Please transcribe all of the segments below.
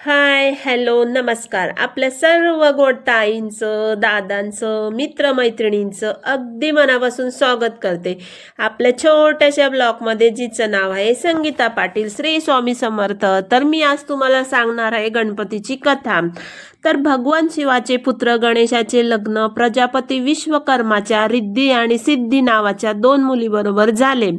हाय, hello, नमस्कार. आपल्या सर्व गोड ताईंचं, दादांचं, मित्रमैत्रिणींचं अगदी मनापासून स्वागत करते आपल्या छोट्याशा ब्लॉगमध्ये, जिचं नाव आहे संगीता पाटील. श्री स्वामी समर्थ. तर मी आज तुम्हाला सांगणार आहे गणपतीची कथा. तर भगवान शिवाचे पुत्र गणेशाचे लग्न प्रजापती विश्वकर्माच्या रिद्धी आणि सिद्धी नावाच्या 2 मुलीबरोबर झाले.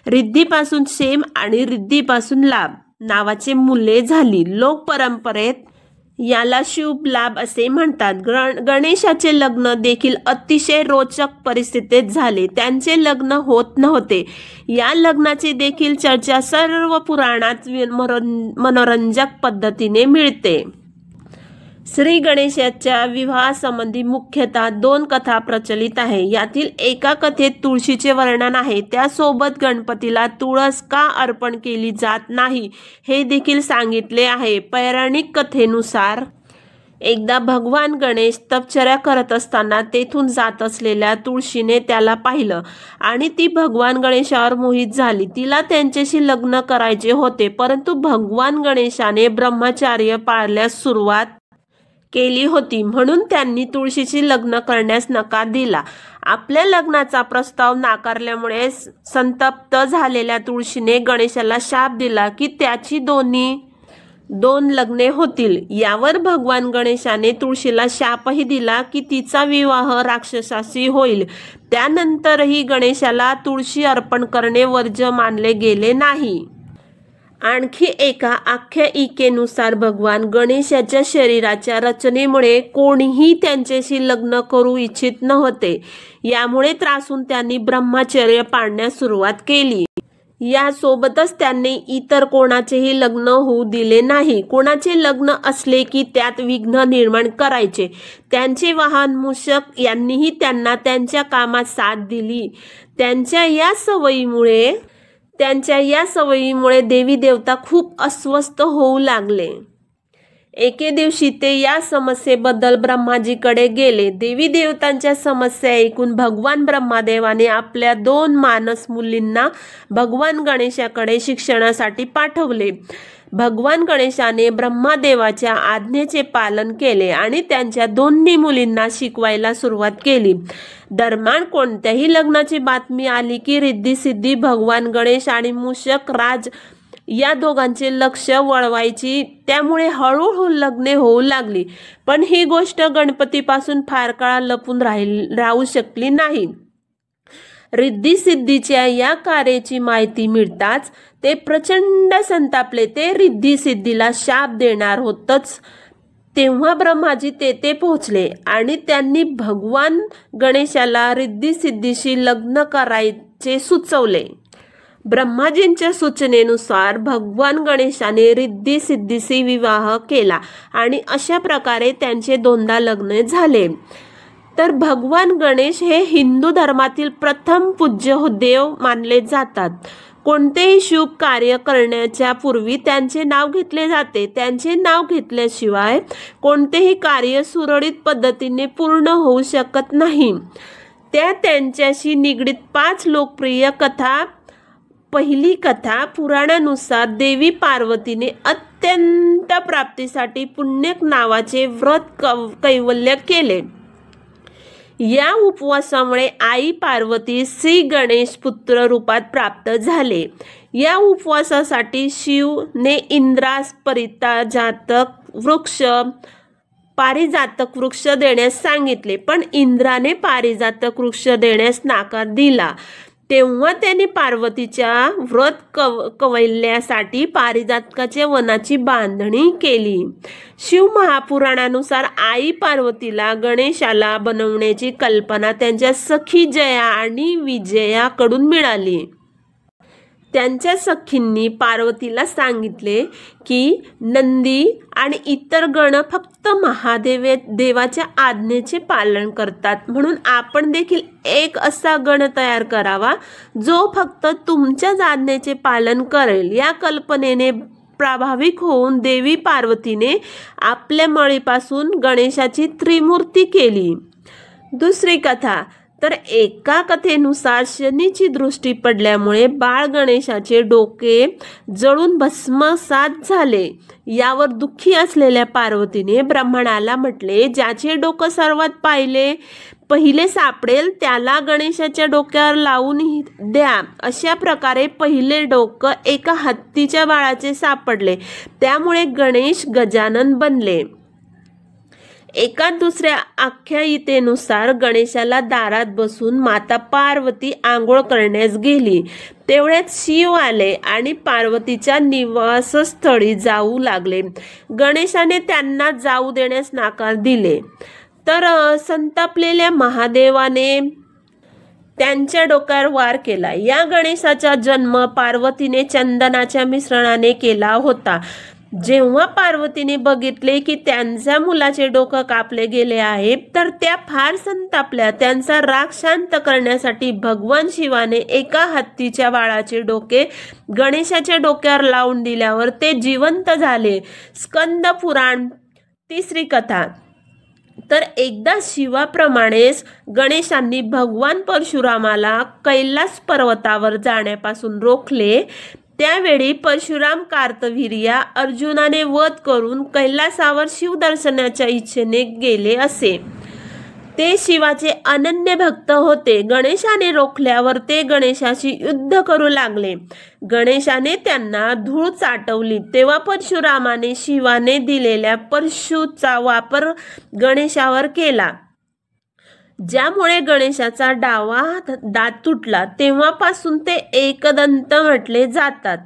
रिद्धीपासून शेम आणि रिद्धीपासून लाभ नावाचे मुले झाली. लोक परंपरेत याला शुभ लाभ असे म्हणतात. गणेशाचे लग्न देखील अतिशय रोचक परिस्थितीत झाले. त्यांचे लग्न होत नव्हते. या लग्नाची देखील चर्चा सर्व पुराणात मनोरंजक पद्धतीने मिळते. श्री गणेशाच्या विवाहासंबंधी मुख्यतः 2 कथा प्रचलित आहे. यातील एका कथेत तुळशीचे वर्णन आहे. त्यासोबत गणपतीला तुळस का अर्पण केली जात नाही हे देखील सांगितले आहे. पौराणिक कथेनुसार एकदा भगवान गणेश तपश्चर्या करत असताना तेथून जात असलेल्या तुळशीने त्याला पाहिलं आणि ती भगवान गणेशावर मोहित झाली. तिला त्यांच्याशी लग्न करायचे होते, परंतु भगवान गणेशाने ब्रह्मचर्य पाळण्यास सुरुवात केली होती, म्हणून त्यांनी तुळशीशी लग्न करण्यास नकार दिला. आपल्या लग्नाचा प्रस्ताव नाकारल्यामुळे संतप्त झालेल्या तुळशीने गणेशाला शाप दिला की त्याची 2 लग्ने होतील. यावर भगवान गणेशाने तुळशीला शापही दिला की तिचा विवाह राक्षसाशी होईल. त्यानंतरही गणेशाला तुळशी अर्पण करणे वर्ज्य मानले गेले नाही. आणखी एका आख्यायिकेनुसार भगवान गणेशाच्या शरीराच्या रचनेमुळे कोणीही त्यांच्याशी लग्न करू इच्छित नव्हते. यामुळे त्रासून त्यांनी ब्रह्मचर्य पाळण्यास सुरुवात केली. यासोबतच त्यांनी इतर कोणाचेही लग्न होऊ दिले नाही. कोणाचे लग्न असले की त्यात विघ्न निर्माण करायचे. त्यांचे वाहन मूषक यांनीही त्यांना त्यांच्या कामात साथ दिली. त्यांच्या या सवयीमुळे देवी देवता खूप अस्वस्थ होऊ लागले. एके दिवशी ते या समस्येबद्दल ब्रह्माजीकडे गेले. देवी देवतांच्या समस्या ऐकून भगवान ब्रह्मदेवाने आपल्या 2 मानस मुलींना भगवान गणेशाकडे शिक्षणासाठी पाठवले. भगवान गणेशाने ब्रह्मदेवाच्या आज्ञेचे पालन केले आणि त्यांच्या 2 मुलींना शिकवायला सुरुवात केली. दरम्यान कोणत्याही लग्नाची बातमी आली की रिद्धी सिद्धी भगवान गणेश आणि मूषक राज या दोघांचे लक्ष वळवायची. त्यामुळे हळूहळू लग्ने होऊ लागली. पण ही गोष्ट गणपतीपासून फार काळ लपून राहू शकली नाही. रिद्धी सिद्धीच्या या कार्याची माहिती मिळताच ते प्रचंड संतापले. ते रिद्धी सिद्धीला शाप देणार होतच तेव्हा ब्रह्माजी तेथे पोहोचले आणि त्यांनी भगवान गणेशाला रिद्धी सिद्धीशी लग्न करायचे सुचवले. ब्रह्माजींच्या सूचनेनुसार भगवान गणेशाने रिद्धी सिद्धीशी विवाह केला आणि अशा प्रकारे त्यांचे 2दा लग्न झाले. तर भगवान गणेश हे हिंदू धर्मातील प्रथम पूज्य देव मानले जातात. कोणतेही शुभ कार्य करण्याच्या पूर्वी त्यांचे नाव घेतले जाते. त्यांचे नाव घेतल्याशिवाय कोणतेही कार्य सुरळीत पद्धतीने पूर्ण होऊ शकत नाही. त्यांच्याशी निगडीत 5 लोकप्रिय कथा. पहिली कथा. पुराणानुसार देवी पार्वतीने अत्यंत प्राप्तीसाठी पुण्यक नावाचे व्रत कैवल्य केले. या उपवासामुळे आई पार्वती श्री गणेश पुत्र रूपात प्राप्त झाले. या उपवासासाठी शिवने इंद्रास पारिजातक वृक्ष देण्यास सांगितले, पण इंद्राने पारिजातक वृक्ष देण्यास नकार दिला. तेव्हा त्यांनी पार्वतीच्या व्रत कैवल्यासाठी पारिजातकाच्या वनाची बांधणी केली. शिव महापुराणानुसार आई पार्वतीला गणेशाला बनवण्याची कल्पना त्यांच्या सखी जया आणि विजयाकडून मिळाली. त्यांच्या सखींनी पार्वतीला सांगितले की नंदी आणि इतर गण फक्त देवाच्या आज्ञेचे पालन करतात, म्हणून आपण देखील एक असा गण तयार करावा जो फक्त तुमच्याच आज्ञेचे पालन करेल. या कल्पनेने प्रभावित होऊन देवी पार्वतीने आपल्या मळीपासून गणेशाची त्रिमूर्ती केली. दुसरी कथा. तर एका कथेनुसार शनीची दृष्टी पडल्यामुळे बाळ गणेशाचे डोके जळून भस्मसात झाले। यावर दुःखी असलेल्या पार्वतीने ब्रह्मणाला म्हटले, ज्याचे डोकं सर्वात पहिले सापडेल त्याला गणेशाच्या डोक्यावर लावून द्या। अशा प्रकारे पहिले डोकं एका हत्तीच्या बाळाचे सापडले, त्यामुळे गणेश गजानन बनले। एका दुसऱ्या आख्यायिकेनुसार गणेशाला दारात बसून माता पार्वती आंघोळ करण्यास गेली, तेवढ्यात शिव आले आणि पार्वतीच्या निवासस्थळी जाऊ लागले। गणेशाने त्यांना जाऊ देण्यास नकार दिले, तर संतापलेल्या महादेवाने त्यांच्या डोक्यावर वार केला। या गणेशाचा जन्म पार्वतीने चंदनाच्या मिश्रणाने केला होता। जेव्हा पार्वतीने बघितले की त्यांच्या मुलाचे डोकं कापले गेले आहे, तर त्या फार संतापल्या। त्यांचा राग शांत करण्यासाठी भगवान शिवाने एका हत्तीच्या बाळाचे डोके गणेशाच्या डोक्यावर लावून दिल्यावर ते जिवंत झाले। स्कंद पुराण 3री कथा। तर एकदा शिवाप्रमाणेच गणेशांनी भगवान परशुरामाला कैलास पर्वतावर जाण्यापासून रोखले। त्यावेळी परशुराम कार्तवीर्या अर्जुनाने वध करून कैलासावर शिवदर्शनाच्या इच्छेने गेले असे। ते शिवाचे अनन्य भक्त होते। गणेशाने रोखल्यावर ते गणेशाशी युद्ध करू लागले। गणेशाने त्यांना धूळ चाटवली, तेव्हा परशुरामाने शिवाने दिलेल्या परशुचा वापर गणेशावर केला, ज्यामुळे गणेशाचा डावा दात तुटला। तेव्हापासून ते एकदंत म्हटले जातात।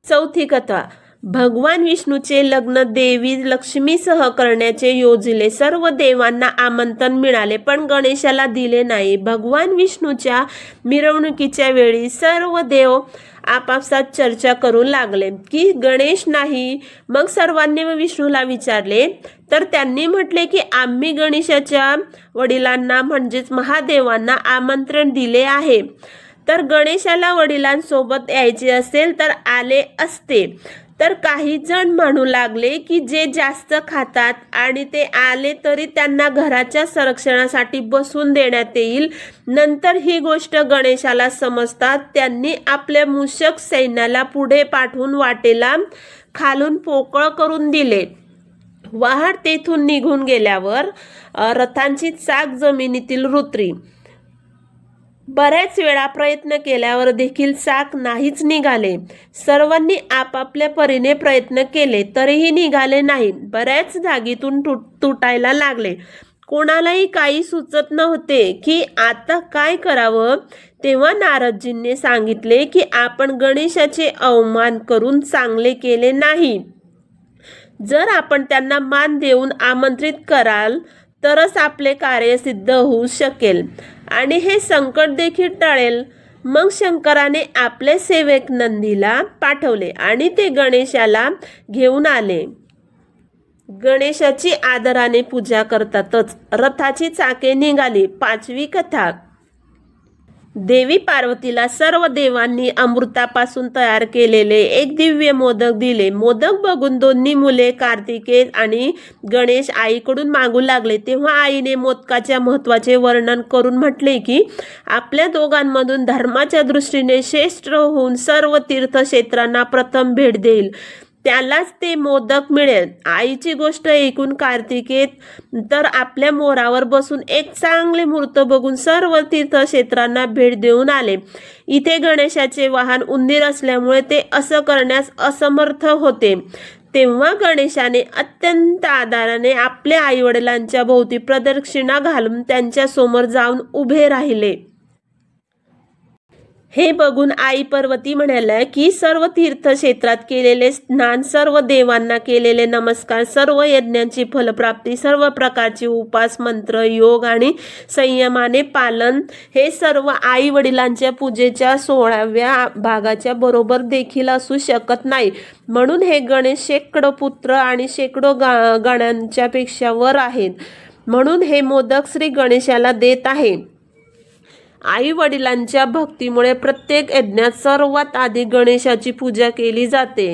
4थी कथा। भगवान विष्णूचे लग्न देवी लक्ष्मीसह करण्याचे योजले। सर्व देवांना आमंत्रण मिळाले, पण गणेशाला दिले नाही। भगवान विष्णूच्या मिरवणुकीच्या वेळी सर्व देव आपापसात चर्चा करू लागले की गणेश नाही। मग सर्वांनी विष्णूला विचारले, तर त्यांनी म्हटले की आम्ही गणेशाच्या वडिलांना म्हणजेच महादेवांना आमंत्रण दिले आहे। तर गणेशाला वडिलांसोबत यायचे असेल तर आले असते। तर काही जण म्हणू लागले की जे जास्त खातात आणि ते आले तरी त्यांना घराच्या संरक्षणासाठी बसून देण्यात येईल। नंतर ही गोष्ट गणेशाला समजतात त्यांनी आपल्या मूषक सैन्याला पुढे पाठवून वाटेला खालून पोकळ करून दिले। वहाड तेथून निघून गेल्यावर रथांची चाक जमिनीतील रुतली। बऱ्याच वेळा प्रयत्न केल्यावर देखील चाक नाहीच निघाले। सर्वांनी आपापल्या परीने प्रयत्न केले तरीही निघाले नाही। बऱ्याच जागीतून तुटायला लागले। कोणालाही काही सुचत नव्हते की आता काय करावं। तेव्हा नारदजींनी सांगितले की आपण गणेशाचे अवमान करून चांगले केले नाही। जर आपण त्यांना मान देऊन आमंत्रित कराल तरच आपले कार्य सिद्ध होऊ शकेल आणि हे संकट देखील टळेल। मग शंकराने आपले सेवक नंदीला पाठवले आणि ते गणेशाला घेऊन आले। गणेशाची आदराने पूजा करतातच रथाची चाके निघाली। 5वी कथा। देवी पार्वतीला सर्व देवांनी अमृतापासून तयार केलेले एक दिव्य मोदक दिले। मोदक बघून दोन्ही मुले कार्तिकेय आणि गणेश आईकडून मागू लागले। तेव्हा आईने मोदकाच्या महत्त्वाचे वर्णन करून म्हटले की आपल्या दोघांमधून धर्माच्या दृष्टीने श्रेष्ठ होऊन सर्व तीर्थक्षेत्रांना प्रथम भेट देईल त्यालाच ते मोदक मिळेल। आईची गोष्ट ऐकून कार्तिकेय तर आपल्या मोरावर बसून एक चांगले मुहूर्त बघून सर्व तीर्थक्षेत्रांना भेट देऊन आले। इथे गणेशाचे वाहन उंदीर असल्यामुळे ते असं करण्यास असमर्थ होते। तेव्हा गणेशाने अत्यंत आदराने आपल्या आईवडिलांच्या भोवती प्रदक्षिणा घालून त्यांच्या समोर जाऊन उभे राहिले। हे बघून आई पार्वती म्हणाल्या की सर्व तीर्थक्षेत्रात केलेले स्नान, सर्व देवांना केलेले नमस्कार, सर्व यज्ञांची फलप्राप्ती, सर्व प्रकारचे उपास, मंत्र, योग आणि संयमाने पालन हे सर्व आई वडिलांच्या पूजेच्या 16व्या भागाच्या बरोबर देखील असू शकत नाही। म्हणून हे गणेश शेकडो पुत्र आणि शेकडो गणांच्या पेक्षा वर आहेत। म्हणून हे मोदक श्री गणेशाला देत आहे। आई वडिलांच्या भक्तीमुळे प्रत्येक यज्ञात सर्वात आधी गणेशाची पूजा केली जाते।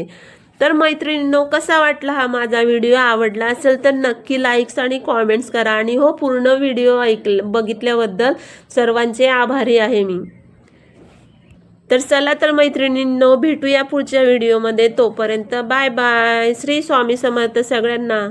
तर मैत्रिणींनो, कसा वाटला हा माझा व्हिडिओ? आवडला असेल तर नक्की लाईक्स आणि कॉमेंट्स करा. आणि हो, पूर्ण व्हिडिओ बघितल्याबद्दल सर्वांचे आभारी आहे मी. तर चला तर मैत्रिणींनो, भेटूया पुढच्या व्हिडिओमध्ये. तोपर्यंत बाय बाय. श्री स्वामी समर्थ सगळ्यांना.